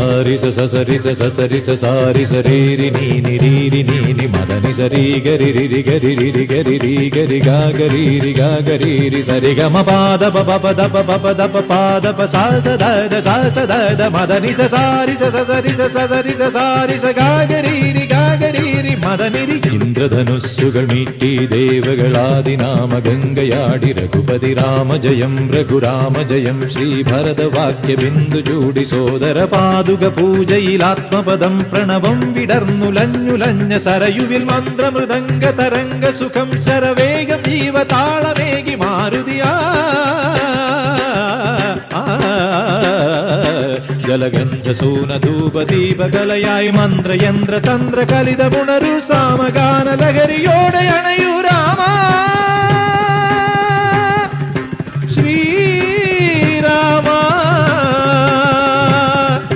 സാരി സസരി സസരി സാരി സരീരി നീനി രീരി നീനി മദനി സരി ഗരി രി ഗരി രി ഗരി രി ഗരി ഗാ ഗരി രി ഗാ ഗരി രി സരി ഗമ പാദ പ പ ദ പ പ ദ പ പാദ പ സാ സ ദ ദ മദനി സസാരി സസരി സസരി സാരി സ ഗാ ഗരി രി ഗാ ഗരി രി മദനി രി. ഇന്ദ്രധനുസ്സുകൾ മീട്ടി ദേവകളാദിനാമ ഗംഗയാടി രഘുപതി രാമ ജയം രഘുരാമ ജയം ശ്രീഭരതവാക്യ ബിന്ദു ചൂടി സോദര പാതുക പൂജയിൽ ആത്മപദം പ്രണവം വിടർന്നുലഞ്ഞുലഞ്ഞ സരയുവിൽ മന്ത്രമൃദംഗ തരംഗ സുഖം ശരവേഗം ജീവതാളമേകി മാരുതിയാ ജലഗന്ധ സൂനധൂപദീപകലയായി മന്ത്രയന്ത്ര തന്ത്ര കലിതമുണരു സാമഗാന ലഹരിയോടെ അണയൂ രാമ.